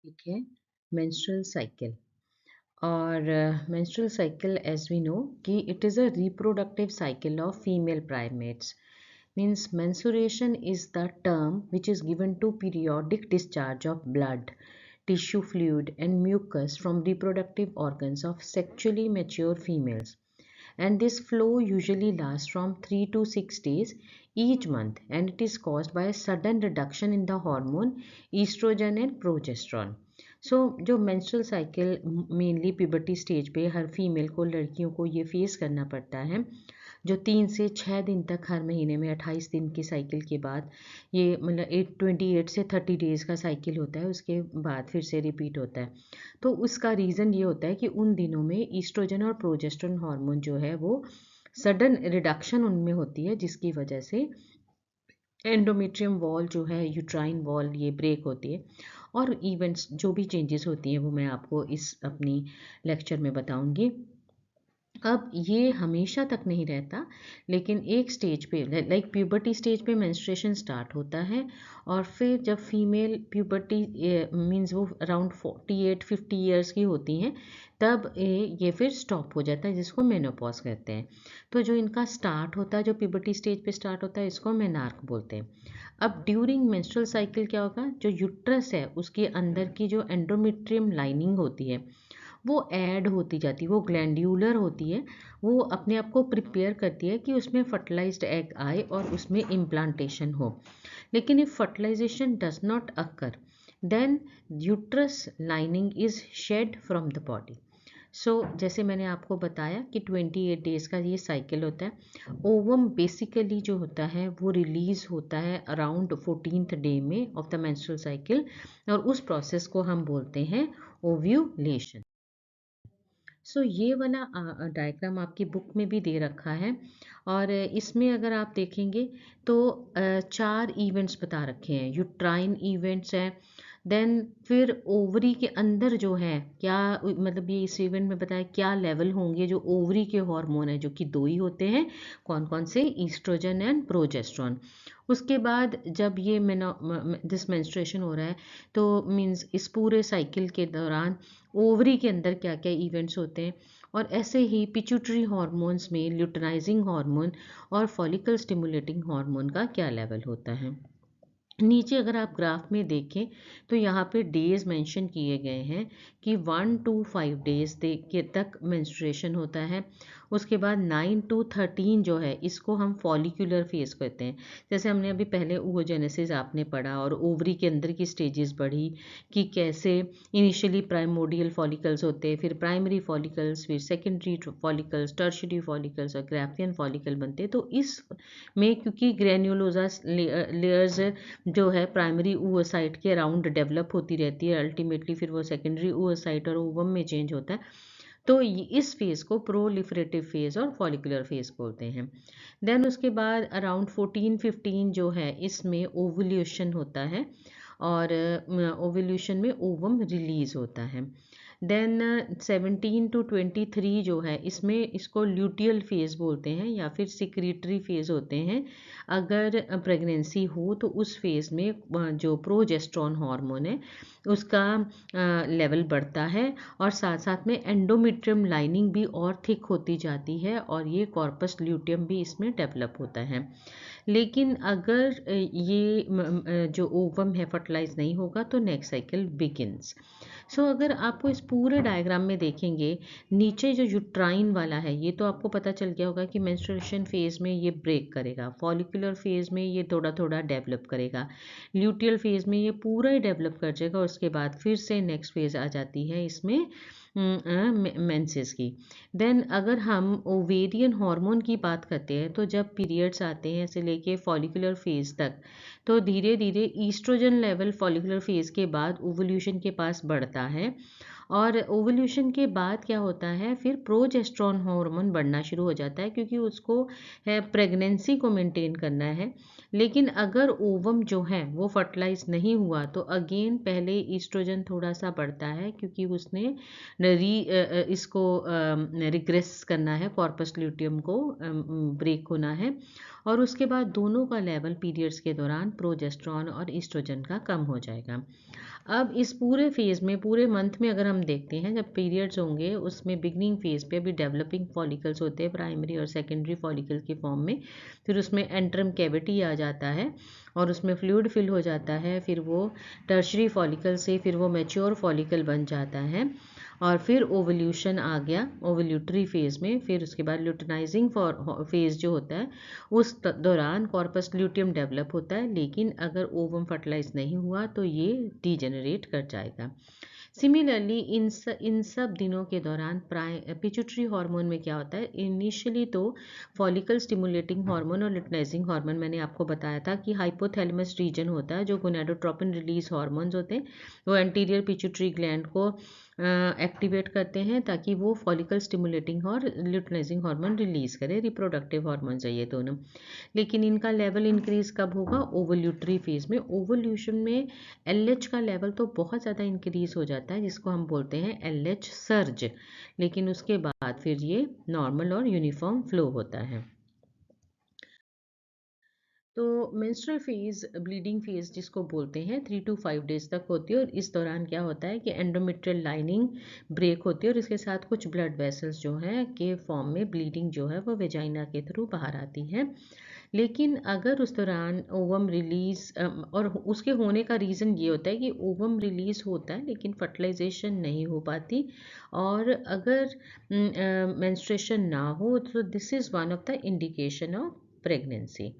ठीक है। Menstrual cycle और menstrual cycle as we know कि it is a reproductive cycle of female primates. Means menstruation is the term which is given to periodic discharge of blood, tissue fluid and mucus from reproductive organs of sexually mature females, and this flow usually lasts from 3 to 6 days each month, and it is caused by a sudden reduction in the hormone estrogen and progesterone. सो जो menstrual cycle mainly puberty stage पे हर female को, लड़कियों को ये face करना पड़ता है, जो 3 से 6 दिन तक हर महीने में 28 दिन की साइकिल के बाद ये मतलब 28 से 30 डेज़ का साइकिल होता है, उसके बाद फिर से रिपीट होता है। तो उसका रीज़न ये होता है कि उन दिनों में ईस्ट्रोजन और प्रोजेस्टेरोन हार्मोन जो है वो सडन रिडक्शन उनमें होती है, जिसकी वजह से एंडोमेट्रियम वॉल जो है, यूट्राइन वॉल, ये ब्रेक होती है और इवेंट्स जो भी चेंजेस होती हैं वो मैं आपको इस अपनी लेक्चर में बताऊंगी। अब ये हमेशा तक नहीं रहता, लेकिन एक स्टेज पे लाइक प्यूबर्टी स्टेज पे मेंस्ट्रुएशन स्टार्ट होता है और फिर जब फीमेल प्यूबर्टी मींस वो अराउंड 48-50 ईयर्स की होती हैं, तब ये फिर स्टॉप हो जाता है, जिसको मेनोपॉज कहते हैं। तो जो इनका स्टार्ट होता है, जो प्यूबर्टी स्टेज पे स्टार्ट होता है, इसको मेनार्क बोलते हैं। अब ड्यूरिंग मेंस्ट्रुअल साइकिल क्या होगा, जो यूट्रस है उसके अंदर की जो एंडोमेट्रियम लाइनिंग होती है वो ऐड होती जाती है, वो ग्लैंड्यूलर होती है, वो अपने आप को प्रिपेयर करती है कि उसमें फर्टिलाइज्ड एग आए और उसमें इम्प्लांटेशन हो। लेकिन if fertilization does not occur, then uterus lining is shed from the body. So जैसे मैंने आपको बताया कि 28 डेज़ का ये साइकिल होता है। ओवम बेसिकली जो होता है वो रिलीज़ होता है अराउंड 14th डे में ऑफ द मेंस्ट्रुअल साइकिल, और उस प्रोसेस को हम बोलते हैं ओव्यूलेशन। सो ये वाला डायग्राम आपकी बुक में भी दे रखा है, और इसमें अगर आप देखेंगे तो 4 इवेंट्स बता रखे हैं। यूट्राइन इवेंट्स हैं, देन फिर ओवरी के अंदर जो है क्या, मतलब ये इस इवेंट में बताया क्या लेवल होंगे जो ओवरी के हार्मोन है, जो कि 2 ही होते हैं, कौन कौन से, ईस्ट्रोजन एंड प्रोजेस्ट्रॉन। उसके बाद जब ये दिस मेंस्ट्रुएशन हो रहा है, तो मीन्स इस पूरे साइकिल के दौरान ओवरी के अंदर क्या क्या इवेंट्स होते हैं, और ऐसे ही पिट्यूटरी हार्मोन्स में ल्यूटिनाइजिंग हार्मोन और फॉलिकल स्टिमुलेटिंग हार्मोन का क्या लेवल होता है। नीचे अगर आप ग्राफ में देखें तो यहाँ पे डेज मेंशन किए गए हैं कि 1 to 5 डेज के तक मेंस्ट्रुएशन होता है। उसके बाद 9 to 13 जो है, इसको हम फॉलिकुलर फेज कहते हैं। जैसे हमने अभी पहले oogenesis आपने पढ़ा और ओवरी के अंदर की स्टेजेस पढ़ी कि कैसे इनिशियली प्राइमोडियल फॉलिकल्स होते हैं, फिर प्राइमरी फॉलिकल्स, फिर सेकेंडरी फॉलिकल्स, टर्शियरी फॉलिकल्स और ग्राफियन फॉलिकल बनते हैं। तो इस में क्योंकि ग्रेन्युलोजा लेयर्स जो है प्राइमरी oocyte के अराउंड डेवलप होती रहती है, अल्टीमेटली फिर वो सेकेंडरी oocyte और ओवम में चेंज होता है। तो इस फेज़ को प्रोलिफरेटिव फेज़ और फॉलिकुलर फेज़ बोलते हैं। देन उसके बाद अराउंड 14-15 जो है, इसमें ओवुलेशन होता है, और ओवुलेशन में ओवम रिलीज होता है। देन 17 to 23 जो है, इसमें इसको ल्यूटियल फेज़ बोलते हैं या फिर सिक्रीटरी फेज़ होते हैं। अगर प्रेगनेंसी हो तो उस फेज़ में जो प्रोजेस्ट्रॉन हार्मोन है उसका लेवल बढ़ता है, और साथ साथ में एंडोमेट्रियम लाइनिंग भी और थिक होती जाती है, और ये कॉर्पस ल्यूटियम भी इसमें डेवलप होता है। लेकिन अगर ये जो ओवम है फर्टिलाइज नहीं होगा तो नेक्स्ट साइकिल बिगिंस। सो अगर आपको इस पूरे डायग्राम में देखेंगे, नीचे जो यूट्राइन वाला है ये तो आपको पता चल गया होगा कि मेंस्ट्रुएशन फेज में ये ब्रेक करेगा, फॉलिकुलर फेज में ये थोड़ा थोड़ा डेवलप करेगा, ल्यूटियल फेज में ये पूरा ही डेवलप कर जाएगा, और उसके बाद फिर से नेक्स्ट फेज आ जाती है इसमें मेंसेस की। देन अगर हम ओवेरियन हार्मोन की बात करते हैं, तो जब पीरियड्स आते हैं से लेके फॉलिकुलर फेज तक, तो धीरे धीरे ईस्ट्रोजन लेवल फॉलिकुलर फेज के बाद ओवुलेशन के पास बढ़ता है, और ओवुलेशन के बाद क्या होता है, फिर प्रोजेस्ट्रॉन हार्मोन बढ़ना शुरू हो जाता है, क्योंकि उसको है प्रेगनेंसी को मेंटेन करना है। लेकिन अगर ओवम जो है वो फर्टिलाइज नहीं हुआ तो अगेन पहले ईस्ट्रोजन थोड़ा सा बढ़ता है, क्योंकि उसने इसको रिग्रेस करना है, कॉर्पस ल्यूटियम को ब्रेक होना है, और उसके बाद दोनों का लेवल पीरियड्स के दौरान प्रोजेस्टेरॉन और ईस्ट्रोजन का कम हो जाएगा। अब इस पूरे फेज़ में, पूरे मंथ में अगर हम देखते हैं, जब पीरियड्स होंगे उसमें बिगनिंग फेज़ पे अभी डेवलपिंग फॉलिकल्स होते हैं प्राइमरी और सेकेंडरी फॉलिकल के फॉर्म में, फिर उसमें एंट्रम कैविटी आ जाता है और उसमें फ्लूइड फिल हो जाता है, फिर वो टर्शरी फॉलिकल से फिर वो मैच्योर फॉलिकल बन जाता है और फिर ओवल्यूशन आ गया ओवल्यूटरी फेज़ में, फिर उसके बाद ल्यूटिनाइजिंग फेज़ जो होता है उस दौरान कॉर्पस ल्यूटियम डेवलप होता है, लेकिन अगर ओवम फर्टिलाइज नहीं हुआ तो ये डीजेनरेट कर जाएगा। सिमिलरली इन सब दिनों के दौरान पिट्यूटरी हार्मोन में क्या होता है, इनिशियली तो फॉलिकल स्टिमुलेटिंग हार्मोन और ल्यूटिनाइजिंग हार्मोन मैंने आपको बताया था कि हाइपोथैलेमस रीजन होता है जो गोनाडोट्रोपिन रिलीज हार्मोन्स होते हैं, वो एंटीरियर पिट्यूटरी ग्लैंड को एक्टिवेट करते हैं ताकि वो फॉलिकल स्टिमुलेटिंग और ल्यूटिनाइजिंग हार्मोन रिलीज करे। रिप्रोडक्टिव हार्मोन्स है ये दोनों, लेकिन इनका लेवल इंक्रीज कब होगा, ओवल्यूटरी फेज में। ओवल्यूशन में एलएच का लेवल तो बहुत ज़्यादा इंक्रीज हो जाता है जिसको हम बोलते हैं एलएच सर्ज, लेकिन उसके बाद फिर ये नॉर्मल और यूनिफॉर्म फ्लो होता है। तो मेंस्ट्रुअल फेज, ब्लीडिंग फेज जिसको बोलते हैं, 3 to 5 डेज तक होती है और इस दौरान क्या होता है कि एंडोमेट्रियल लाइनिंग ब्रेक होती है और इसके साथ कुछ ब्लड वेसल्स जो हैं के फॉर्म में ब्लीडिंग जो है वो वेजाइना के थ्रू बाहर आती है। लेकिन अगर उस दौरान ओवम रिलीज और उसके होने का रीज़न ये होता है कि ओवम रिलीज होता है लेकिन फर्टिलाइजेशन नहीं हो पाती, और अगर मेंस्ट्रुएशन ना हो तो this is one of the indication of pregnancy.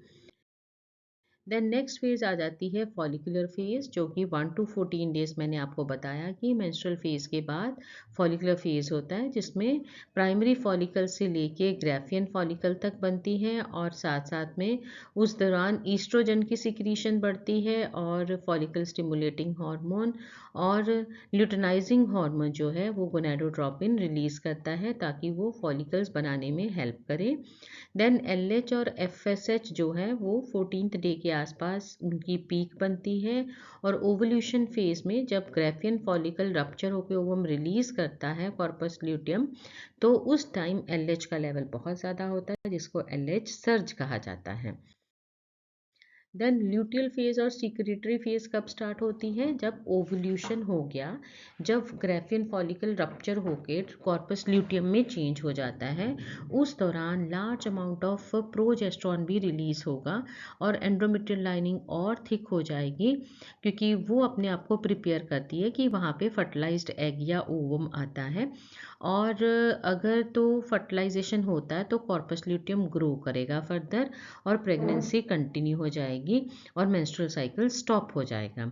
Then next phase आ जाती है फॉलिकुलर फेज, जो कि 1 to 14 डेज मैंने आपको बताया कि मेंस्ट्रुअल फेज के बाद फॉलिकुलर फेज होता है जिसमें प्राइमरी फॉलिकल से लेके ग्राफियन फॉलिकल तक बनती है और साथ साथ में उस दौरान ईस्ट्रोजन की सिक्रीशन बढ़ती है और फॉलिकल स्टिमुलेटिंग हार्मोन और ल्यूटिनाइजिंग हार्मोन जो है वो गोनाडोट्रोपिन रिलीज करता है ताकि वो फॉलिकल्स बनाने में हेल्प करे। देन एलएच और एफएसएच जो है वो 14th डे के आसपास उनकी पीक बनती है और ओवल्यूशन फेज में जब ग्राफियन फॉलिकल रप्चर होकर ओवम रिलीज करता है कॉर्पस ल्यूटियम, तो उस टाइम एलएच का लेवल बहुत ज़्यादा होता है जिसको एलएच सर्ज कहा जाता है। देन ल्यूटियल फेज और सिक्रीटरी फेज कब स्टार्ट होती है, जब ओवल्यूशन हो गया, जब ग्राफियन फॉलिकल रप्चर होकर कॉर्पस ल्यूटियम में चेंज हो जाता है, उस दौरान लार्ज अमाउंट ऑफ प्रोजेस्टेरॉन भी रिलीज होगा और एंडोमेट्रियल लाइनिंग और थिक हो जाएगी क्योंकि वो अपने आप को प्रिपेयर करती है कि वहाँ पे फर्टिलाइज्ड एग या ओवम आता है, और अगर तो फर्टिलाइजेशन होता है तो कॉर्पस ल्यूटियम ग्रो करेगा फर्दर और प्रेगनेंसी कंटिन्यू हो जाएगी और मेंस्ट्रुअल साइकिल स्टॉप हो जाएगा।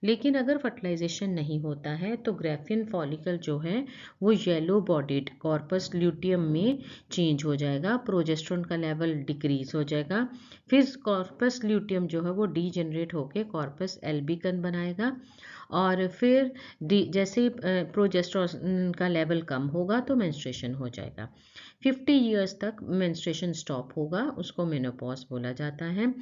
लेकिन अगर फर्टिलाइजेशन नहीं होता है तो ग्राफियन फॉलिकल जो है वो येलो बॉडीड कॉर्पस ल्यूटियम में चेंज हो जाएगा, प्रोजेस्टेरॉन का लेवल डिक्रीज हो जाएगा, फिर कॉर्पस ल्यूटियम जो है वो डीजेनरेट होकर कॉर्पस एल्बिकन बनाएगा और फिर जैसे प्रोजेस्टेरॉन का लेवल कम होगा तो मेंस्ट्रुएशन हो जाएगा। 50 ईयर्स तक मेंस्ट्रुएशन स्टॉप होगा, उसको मेनोपॉज बोला जाता है।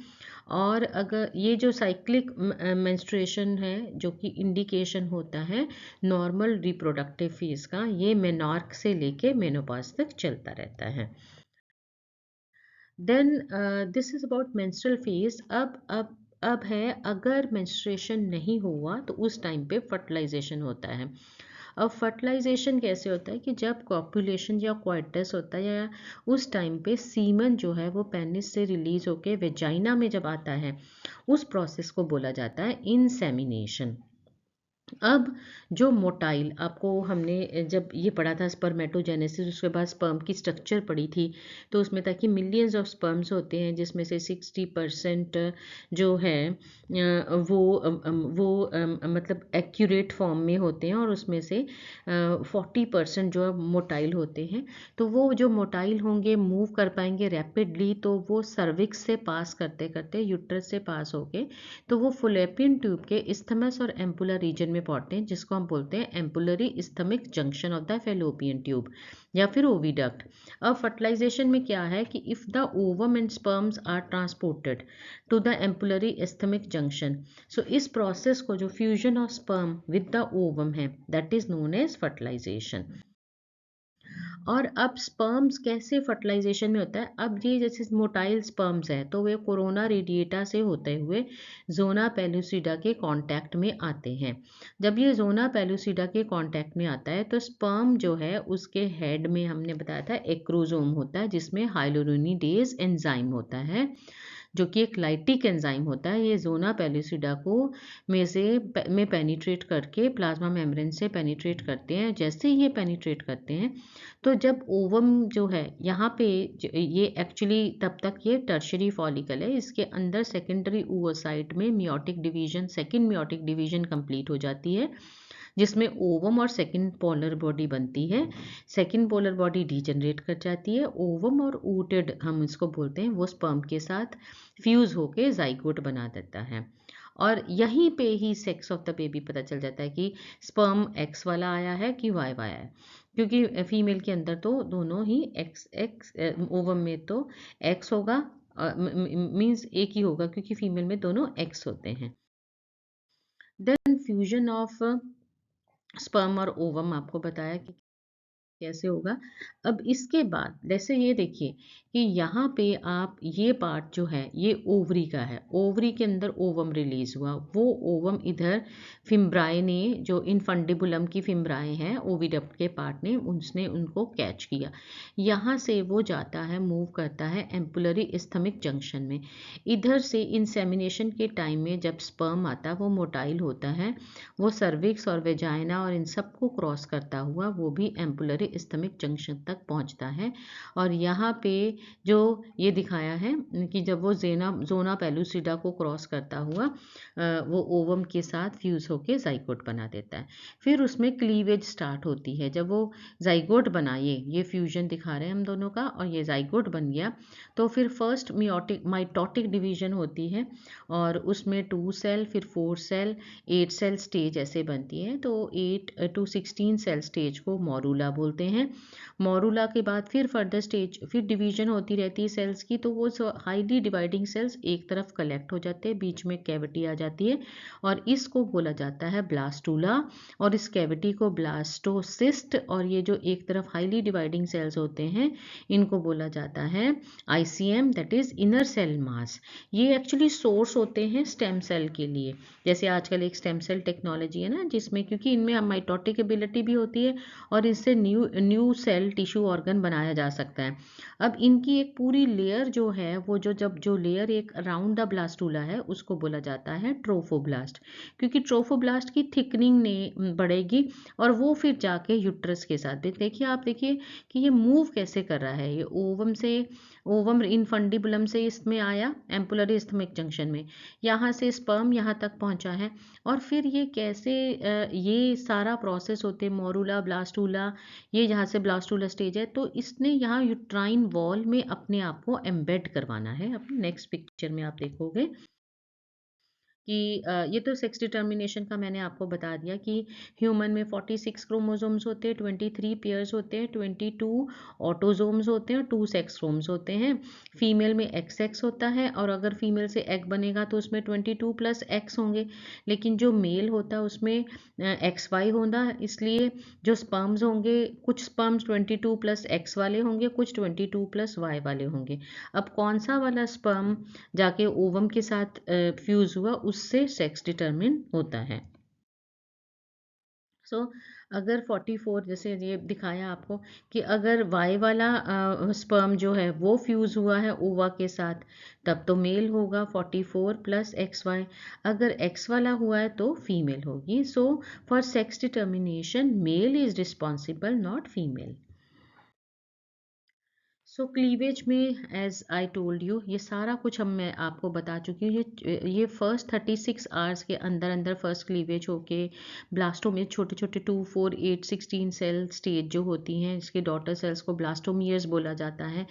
और अगर ये जो साइक्लिक मेंस्ट्रुएशन है जो कि इंडिकेशन होता है नॉर्मल रिप्रोडक्टिव फेज का, ये मेनॉर्क से लेके मेनोपॉज तक चलता रहता है। Then this is about menstrual phase. अब है अगर मेंस्ट्रुएशन नहीं हुआ तो उस टाइम पे फर्टिलाइजेशन होता है। अब फर्टिलाइजेशन कैसे होता है कि जब कॉपुलेशन या क्वाइटस होता है या उस टाइम पे सीमन जो है वो पेनिस से रिलीज होके वेजाइना में जब आता है, उस प्रोसेस को बोला जाता है इंसेमिनेशन। अब जो मोटाइल आपको हमने जब ये पढ़ा था स्पर्मेटोजेनेसिस, उसके बाद स्पर्म की स्ट्रक्चर पढ़ी थी, तो उसमें था कि मिलियंस ऑफ स्पर्म्स होते हैं जिसमें से 60% जो है मतलब एक्यूरेट फॉर्म में होते हैं और उसमें से 40% जो है मोटाइल होते हैं। तो वो जो मोटाइल होंगे मूव कर पाएंगे रैपिडली, तो वो सर्विक्स से पास करते करते यूट्रस से पास होके तो वो फुलेपियन ट्यूब के इस्थमस और एम्पुलर रीजन में पहुंचते हैं जिसको हम बोलते हैं ampullary isthmic junction of the fallopian tube या फिर ओविडक्ट। अब फर्टिलाइजेशन में क्या है कि if the ovum and sperms are transported to the ampullary isthmic junction, so इस प्रोसेस को जो fusion of sperm with the ovum है that is known as fertilization. और अब स्पर्म्स कैसे फर्टिलाइजेशन में होता है, अब ये जैसे मोटाइल स्पर्म्स है तो वे कोरोना रेडिएटा से होते हुए जोना पेलुसिडा के कांटेक्ट में आते हैं। जब ये जोना पेलुसिडा के कांटेक्ट में आता है तो स्पर्म जो है उसके हेड में हमने बताया था एक्रोजोम होता है जिसमें हाइलोरोनिडेज एंजाइम होता है जो कि एक लाइटिक एंजाइम होता है। ये जोना पेलुसिडा को में पेनिट्रेट करके प्लाज्मा मेम्ब्रेन से पेनिट्रेट करते हैं। जैसे ही ये पेनिट्रेट करते हैं तो जब ओवम जो है यहाँ पे ये एक्चुअली तब तक ये टर्शरी फॉलिकल है, इसके अंदर सेकेंडरी oocyte में meiotic division second meiotic division complete हो जाती है जिसमें ओवम और सेकेंड पोलर बॉडी बनती है। सेकेंड पोलर बॉडी डीजनरेट कर जाती है, ओवम और ऊटेड हम इसको बोलते हैं वो स्पर्म के साथ फ्यूज होके जाइगोट बना देता है। और यहीं पे ही सेक्स ऑफ द बेबी पता चल जाता है कि स्पर्म एक्स वाला आया है कि वाई वाला है, क्योंकि फीमेल के अंदर तो दोनों ही एक्स एक्स, ओवम में तो एक्स होगा, मीन्स एक ही होगा क्योंकि फीमेल में दोनों एक्स होते हैं। देन फ्यूजन ऑफ स्पर्म और ओवम आपको बताया कि कैसे होगा। अब इसके बाद जैसे ये देखिए कि यहाँ पे आप ये पार्ट जो है ये ओवरी का है, ओवरी के अंदर ओवम रिलीज हुआ, वो ओवम इधर फिम्ब्राई ने जो इनफंडिबुलम की फिम्ब्राई हैं ओविडक्ट के पार्ट ने उसने उनको कैच किया, यहाँ से वो जाता है मूव करता है एम्पुलरी इस्थमिक जंक्शन में। इधर से इंसेमिनेशन के टाइम में जब स्पर्म आता है वो मोटाइल होता है, वो सर्विक्स और वेजाइना और इन सबको क्रॉस करता हुआ वो भी एम्पुलरी इस्थमिक जंक्शन तक पहुंचता है। और यहाँ पे जो ये दिखाया है कि जब वो जोना पेलुसिडा को क्रॉस करता हुआ वो ओवम के साथ फ्यूज होके जाइगोट बना देता है। फिर उसमें क्लीवेज स्टार्ट होती है, जब वो जाइगोट बना ये फ्यूजन दिखा रहे हैं हम दोनों का और ये जाइगोट बन गया तो फिर फर्स्ट माइटोटिक डिवीजन होती है और उसमें 2 सेल फिर 4 सेल 8 सेल स्टेज ऐसे बनती है। तो 8 to 16 सेल स्टेज को मोरूला बोलते हैं। मोरूला के बाद फिर फर्दर स्टेज फिर डिवीजन होती रहती है सेल्स की, तो वो हाईली डिवाइडिंग सेल्स एक तरफ कलेक्ट हो जाते हैं, बीच में कैविटी आ जाती है और इसको बोला जाता है ब्लास्टूला। और इस कैविटी को ब्लास्टोसिस्ट, और ये जो एक तरफ हाईली डिवाइडिंग सेल्स होते हैं इनको बोला जाता है ICM, that is inner cell mass. ये एक्चुअली सोर्स होते हैं स्टेम सेल के लिए। जैसे आजकल एक स्टेम सेल टेक्नोलॉजी है ना जिसमें क्योंकि इनमें माइटोटिक एबिलिटी भी होती है और इससे न्यू सेल टिश्यू ऑर्गन बनाया जा सकता है। अब इनकी एक पूरी लेयर जो है वो जो लेयर एक अराउंड द ब्लास्टूला है उसको बोला जाता है ट्रोफोब्लास्ट, क्योंकि ट्रोफोब्लास्ट की थिकनिंग ने बढ़ेगी और वो फिर जाके यूट्रस के साथ देखिए आप देखिए कि ये मूव कैसे कर रहा है। ये ओवम इनफंडिबुलम से इसमें आया एम्पुलरी इस्थमिक जंक्शन में, यहाँ से स्पर्म यहाँ तक पहुँचा है और फिर ये कैसे ये सारा प्रोसेस होते मोरूला ब्लास्टूला, ये जहाँ से ब्लास्टूला स्टेज है तो इसने यहाँ यूट्राइन वॉल में अपने आप को एम्बेड करवाना है। अपने नेक्स्ट पिक्चर में आप देखोगे कि ये तो सेक्स डिटर्मिनेशन का मैंने आपको बता दिया कि ह्यूमन में 46 क्रोमोसोम्स होते हैं, 23 पेयर्स होते हैं, 22 ऑटोजोम्स होते हैं और 2 सेक्स क्रोम्स होते हैं। फीमेल में XX होता है और अगर फीमेल से एग बनेगा तो उसमें 22 प्लस एक्स होंगे, लेकिन जो मेल होता है उसमें XY होगा। इसलिए जो स्पर्म्स होंगे कुछ स्पर्म्स 22 प्लस एक्स वाले होंगे, कुछ 22 प्लस वाई वाले होंगे। अब कौन सा वाला स्पर्म जाके ओवम के साथ फ्यूज हुआ उससे सेक्स डिटरमिन होता है। सो अगर 44 जैसे ये दिखाया आपको कि अगर वाई वाला स्पर्म जो है वो फ्यूज हुआ है ओवा के साथ तब तो मेल होगा 44 प्लस XY, अगर एक्स वाला हुआ है तो फीमेल होगी। So for sex determination male is responsible not female. So cleavage में एज आई टोल्ड यू ये सारा कुछ मैं आपको बता चुकी हूँ। ये फर्स्ट 36 आवर्स के अंदर अंदर फर्स्ट क्लीवेज होके ब्लास्टोम छोटे छोटे 2 4 8 16 सेल स्टेज जो होती हैं इसके डॉटर सेल्स को ब्लास्टोमियर्स बोला जाता है।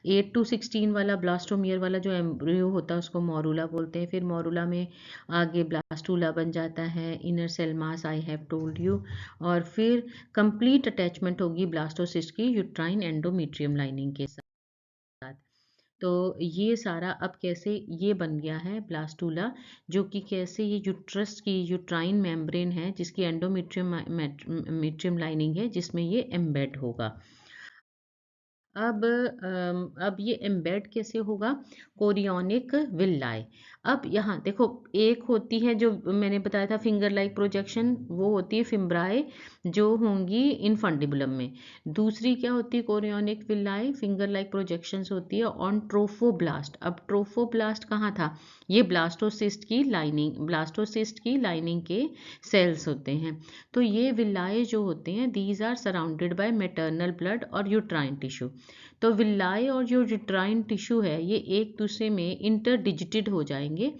8 to 16 वाला ब्लास्टोमियर वाला जो एम्ब्रियो होता है उसको मोरूला बोलते हैं। फिर मोरूला में आगे ब्लास्टूला बन जाता है, inner cell mass I have told you, और फिर कंप्लीट अटैचमेंट होगी ब्लास्टोसिस्ट की यूट्राइन एंडोमेट्रियम लाइनिंग के साथ। तो ये सारा अब कैसे ये बन गया है ब्लास्टूला, जो कि कैसे ये यूट्रस की यूट्राइन मेम्ब्रेन है जिसकी एंडोमेट्रियम मेट्रियम लाइनिंग है जिसमें ये एम्बेड होगा। अब ये एम्बेड कैसे होगा, कोरियोनिक विल्लाए। अब यहाँ देखो, एक होती है जो मैंने बताया था फिंगर लाइक प्रोजेक्शन, वो होती है फिम्ब्राए जो होंगी इनफंडिबुलम में। दूसरी क्या होती है कोरियोनिक विल्लाए, फिंगर लाइक प्रोजेक्शंस होती है ऑन ट्रोफोब्लास्ट। अब ट्रोफोब्लास्ट कहाँ था, ये ब्लास्टोसिस्ट की लाइनिंग के सेल्स होते हैं। तो ये विल्लाए जो होते हैं these are surrounded by maternal blood और यूट्राइन टिश्यू। तो विल्लाए और जो यूट्राइन टिश्यू है ये एक दूसरे में इंटरडिजिटेड हो जाएंगे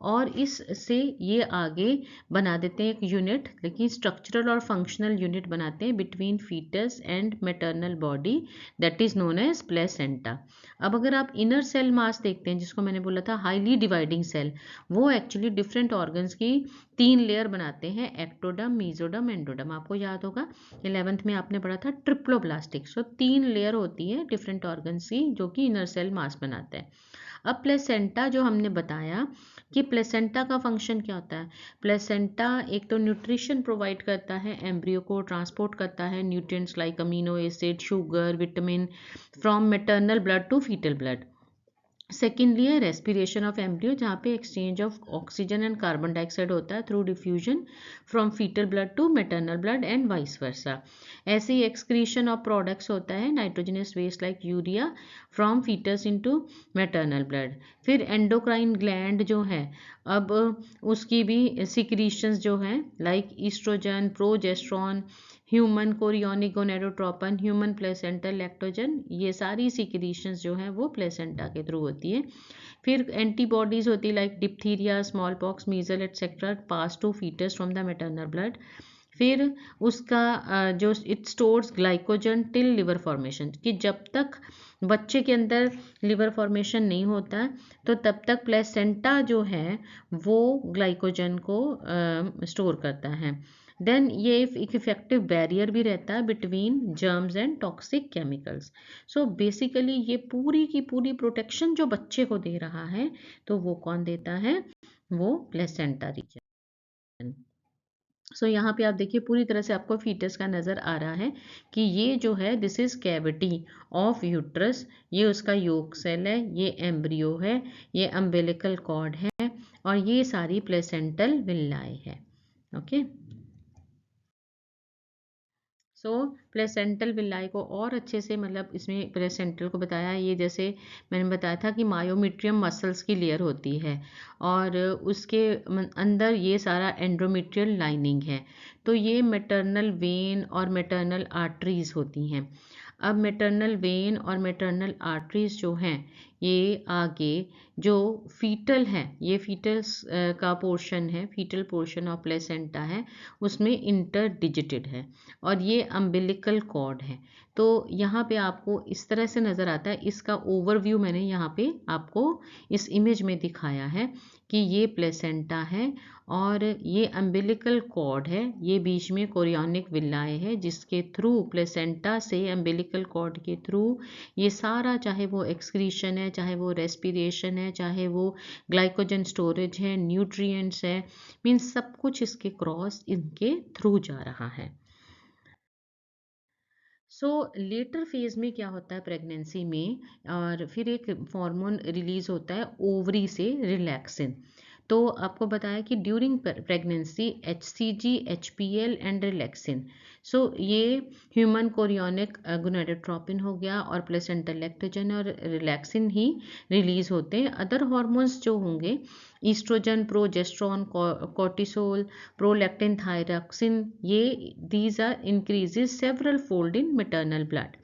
और इससे ये आगे बना देते हैं एक यूनिट, लेकिन स्ट्रक्चरल और फंक्शनल यूनिट बनाते हैं between foetus and maternal body, that is known as placenta. अब अगर आप इनर सेल मास देखते हैं जिसको मैंने बोला था हाईली डिवाइडिंग सेल, वो एक्चुअली डिफरेंट ऑर्गन्स की 3 लेयर बनाते हैं, एक्टोडम, मीजोडम, एंडोडम। आपको याद होगा 11th में आपने पढ़ा था ट्रिप्लोब्लास्टिक। सो 3 लेयर होती है डिफरेंट ऑर्गन्स की जो कि इनर सेल मास बनाते हैं। अब प्लेसेंटा जो हमने बताया कि प्लेसेंटा का फंक्शन क्या होता है, प्लेसेंटा एक तो न्यूट्रिशन प्रोवाइड करता है, एम्ब्रियो को ट्रांसपोर्ट करता है nutrients like amino acid, sugar, vitamin from maternal blood to foetal blood. Secondly है रेस्पिरेशन ऑफ एम्ब्रियो, जहाँ पे exchange of oxygen and carbon dioxide होता है through diffusion from foetal blood to maternal blood and vice versa. ऐसे ही excretion of products होता है nitrogenous waste like urea from foetus into maternal blood. फिर endocrine gland जो है, अब उसकी भी सिक्रीशंस जो हैं like oestrogen, progesterone, human chorionic gonadotropin, human placental lactogen, ये सारी सिक्रीशंस जो हैं वो प्लेसेंटा के थ्रू होती है। फिर एंटीबॉडीज होती है like diphtheria, small pox, measle etcetera pass to fetus from the maternal blood. फिर उसका जो it stores glycogen till liver formation, कि जब तक बच्चे के अंदर लिवर फॉर्मेशन नहीं होता तो तब तक प्लेसेंटा जो है वो ग्लाइकोजन को स्टोर करता है। देन ये एक इफेक्टिव बैरियर भी रहता है between germs and toxic chemicals. So basically ये पूरी की पूरी प्रोटेक्शन जो बच्चे को दे रहा है तो वो कौन देता है, वो प्लेसेंटा रीजन। सो यहाँ पे आप देखिए पूरी तरह से आपको फीटस का नज़र आ रहा है कि ये जो है this is cavity of uterus, ये उसका योक सेल है, ये एम्ब्रियो है, ये अम्बिलिकल कॉर्ड है और ये सारी प्लेसेंटल विल्लाए है। ओके, सो प्लेसेंटल विल्लाई को और अच्छे से मतलब इसमें प्लेसेंटल को बताया, ये जैसे मैंने बताया था कि मायोमीट्रियम मसल्स की लेयर होती है और उसके अंदर ये सारा एंड्रोमीट्रियल लाइनिंग है। तो ये मैटरनल वेन और मैटरनल आर्टरीज होती हैं। अब मैटरनल वेन और मैटरनल आर्टरीज जो हैं ये आगे जो फीटल है, ये फीटल का पोर्शन है, फीटल पोर्शन ऑफ प्लेसेंटा है, उसमें इंटरडिजिटेड है और ये अम्बिलिकल कॉर्ड है। तो यहाँ पे आपको इस तरह से नज़र आता है, इसका ओवरव्यू मैंने यहाँ पे आपको इस इमेज में दिखाया है कि ये प्लेसेंटा है और ये अम्बिलिकल कॉर्ड है, ये बीच में कोरियोनिक विल्लाए है जिसके थ्रू प्लेसेंटा से अम्बिलिकल कॉर्ड के थ्रू ये सारा, चाहे वो एक्सक्रीशन है, चाहे वो रेस्पिरेशन है, चाहे वो ग्लाइकोजन स्टोरेज है, न्यूट्रिएंट्स है, मीन्स सब कुछ इसके क्रॉस इनके थ्रू जा रहा है। सो लेटर फेज में क्या होता है प्रेगनेंसी में, और फिर एक हार्मोन रिलीज होता है ओवरी से, रिलैक्सिन। तो आपको बताया कि during pregnancy HCG, HPL and relaxin, so ये ह्यूमन कोरियोनिक गोनाडोट्रोपिन हो गया और प्लेसेंटल लैक्टोजन और रिलैक्सिन ही रिलीज होते हैं। अदर हार्मोन्स जो होंगे estrogen, progesterone, cortisol, prolactin, thyroxine, ये these are increases several fold in maternal blood.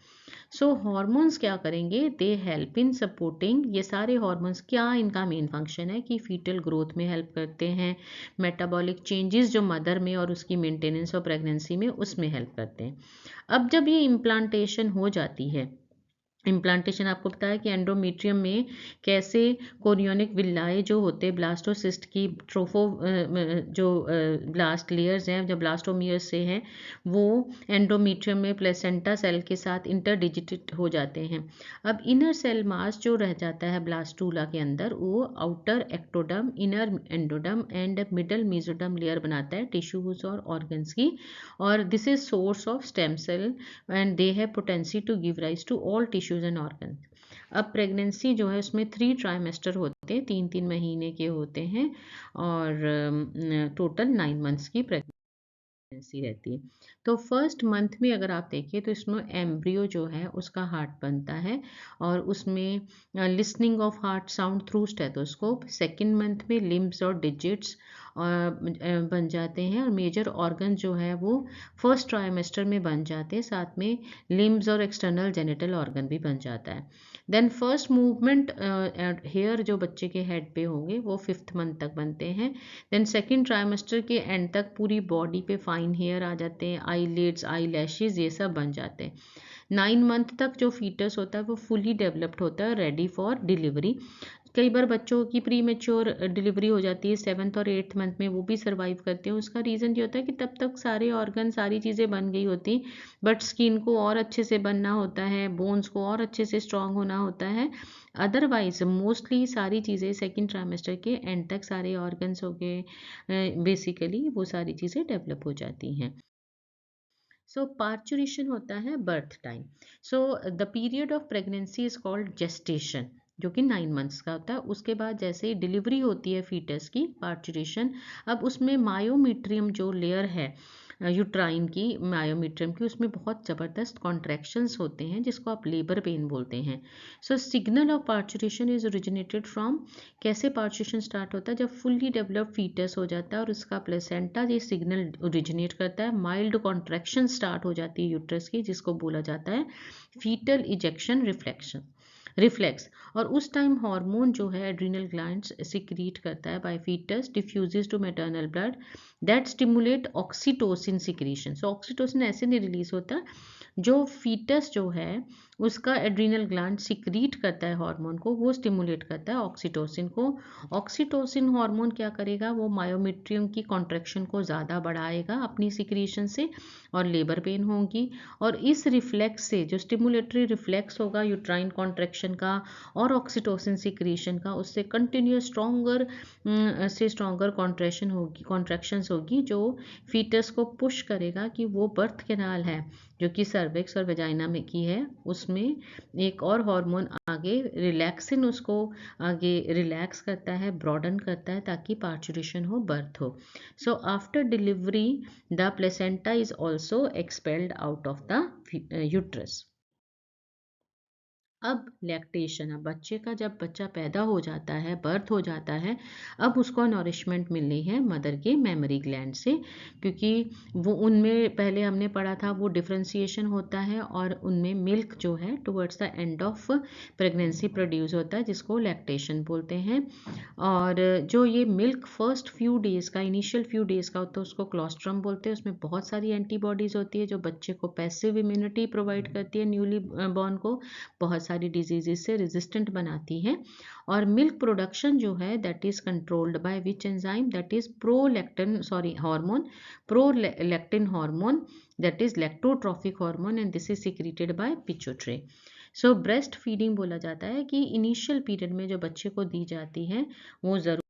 So hormones क्या करेंगे, दे हेल्प इन सपोर्टिंग, ये सारे हॉर्मोन्स क्या इनका मेन फंक्शन है कि फीटल ग्रोथ में हेल्प करते हैं, मेटाबॉलिक चेंजेस जो मदर में और उसकी मेंटेनेंस और प्रेगनेंसी में उसमें हेल्प करते हैं। अब जब ये इम्प्लांटेशन हो जाती है, इम्प्लांटेशन आपको पता है कि एंडोमेट्रियम में कैसे कोरियोनिक विल्लाए जो होते हैं ब्लास्टोसिस्ट की ट्रोफो जो ब्लास्ट लेयर्स हैं, जब ब्लास्टोमियर्स से हैं, वो एंडोमेट्रियम में प्लेसेंटा सेल के साथ इंटरडिजिटेड हो जाते हैं। अब इनर सेल मास जो रह जाता है ब्लास्टूला के अंदर, वो outer ectoderm, inner endoderm and middle mesoderm layer बनाता है टिश्यूज और ऑर्गन्स की, और this is source of stem cell and they have potency to give rise to all tissue tissues and organ. अब प्रेगनेंसी जो है उसमें 3 ट्राइमेस्टर होते हैं, 3-3 महीने के होते हैं, और टोटल 9 मंथ्स की प्रेगनेंसी रहती है। तो फर्स्ट मंथ में अगर आप देखें तो इसमें एम्ब्रियो जो है उसका हार्ट बनता है, और उसमें listening of heart sound through stethoscope. Second month में लिम्ब्स और डिजिट्स बन जाते हैं, और मेजर ऑर्गन जो है वो फर्स्ट ट्राइमेस्टर में बन जाते हैं, साथ में लिम्ब्स और एक्सटर्नल जेनिटल ऑर्गन भी बन जाता है। देन फर्स्ट मूवमेंट हेयर जो बच्चे के हेड पे होंगे वो 5th मंथ तक बनते हैं। देन सेकेंड ट्राइमेस्टर के एंड तक पूरी बॉडी पे फाइन हेयर आ जाते हैं, आईलिड्स, आई लैशेज, ये सब बन जाते हैं। 9 मंथ तक जो फीटस होता है वो फुली डेवलप्ड होता है, रेडी फॉर डिलीवरी। कई बार बच्चों की प्री मेच्योर डिलीवरी हो जाती है 7th और 8th मंथ में, वो भी सर्वाइव करते हैं। उसका रीज़न ये होता है कि तब तक सारे ऑर्गन, सारी चीज़ें बन गई होती, बट स्किन को और अच्छे से बनना होता है, बोन्स को और अच्छे से स्ट्रांग होना होता है। अदरवाइज मोस्टली सारी चीज़ें सेकेंड ट्राइमेस्टर के एंड तक सारे ऑर्गन्स हो गए, बेसिकली वो सारी चीज़ें डेवलप हो जाती हैं। सो पार्चुरेशन होता है birth time. So the period of pregnancy is called gestation, जो कि 9 मंथ्स का होता है। उसके बाद जैसे ही डिलीवरी होती है फीटस की, पार्चुरेशन, अब उसमें मायोमीट्रियम जो लेयर है यूट्राइन की, मायोमीट्रियम की, उसमें बहुत ज़बरदस्त कॉन्ट्रैक्शंस होते हैं जिसको आप लेबर पेन बोलते हैं। So signal of parturition is originated from, कैसे पार्चुरेशन स्टार्ट होता है, जब फुल्ली डेवलप्ड फीटस हो जाता है और उसका प्लेसेंटा ये सिग्नल ओरिजिनेट करता है, माइल्ड कॉन्ट्रैक्शन स्टार्ट हो जाती है यूट्रस की, जिसको बोला जाता है फीटल इजेक्शन रिफ्लेक्स। और उस टाइम हार्मोन जो है एड्रिनल ग्लैंड्स सिक्रीट करता है by foetus, diffuses to maternal blood, that stimulate oxytocin secretion. So oxytocin ऐसे नहीं रिलीज होता, जो फीटस जो है उसका एड्रिनल ग्लैंड सिक्रीट करता है हार्मोन को, वो स्टिमुलेट करता है ऑक्सीटोसिन को। ऑक्सीटोसिन हार्मोन क्या करेगा, वो मायोमेट्रियम की कॉन्ट्रैक्शन को ज़्यादा बढ़ाएगा अपनी सिक्रीशन से, और लेबर पेन होगी। और इस रिफ्लेक्स से, जो स्टिमुलेटरी रिफ्लेक्स होगा यूट्राइन कॉन्ट्रैक्शन का और ऑक्सीटोसिन सिक्रीशन का, उससे कंटिन्यूस स्ट्रॉन्गर कॉन्ट्रैक्शंस होगी, जो फीटस को पुश करेगा कि वो बर्थ कैनाल है जो कि सर्विक्स और वेजाइना में की है, उसमें एक और हार्मोन आगे रिलैक्सिन उसको आगे रिलैक्स करता है, ब्रॉडन करता है, ताकि पार्चुरेशन हो, बर्थ हो। So after delivery the placenta is also expelled out of the uterus. अब लैक्टेशन, अब बच्चे का, जब बच्चा पैदा हो जाता है, बर्थ हो जाता है, अब उसको नॉरिशमेंट मिलनी है मदर के मेमोरी ग्लैंड से, क्योंकि वो उनमें पहले हमने पढ़ा था वो डिफ्रेंसिएशन होता है, और उनमें मिल्क जो है towards the end of pregnancy produce होता है, जिसको लैक्टेशन बोलते हैं। और जो ये मिल्क फर्स्ट फ्यू डेज़ का, इनिशियल फ्यू डेज़ का होता है, उसको क्लोस्ट्रम बोलते हैं। उसमें बहुत सारी एंटीबॉडीज़ होती है जो बच्चे को पैसिव इम्यूनिटी प्रोवाइड करती है, न्यूली बॉर्न को बहुत सारी डिजीजेस से रेजिस्टेंट बनाती है। और मिल्क प्रोडक्शन जो है that is controlled by which enzyme, that is prolactin hormone, that is lactotrophic hormone, and this is secreted by pituitary. So breast feeding बोला जाता है कि इनिशियल पीरियड में जो बच्चे को दी जाती है वो ज़रूर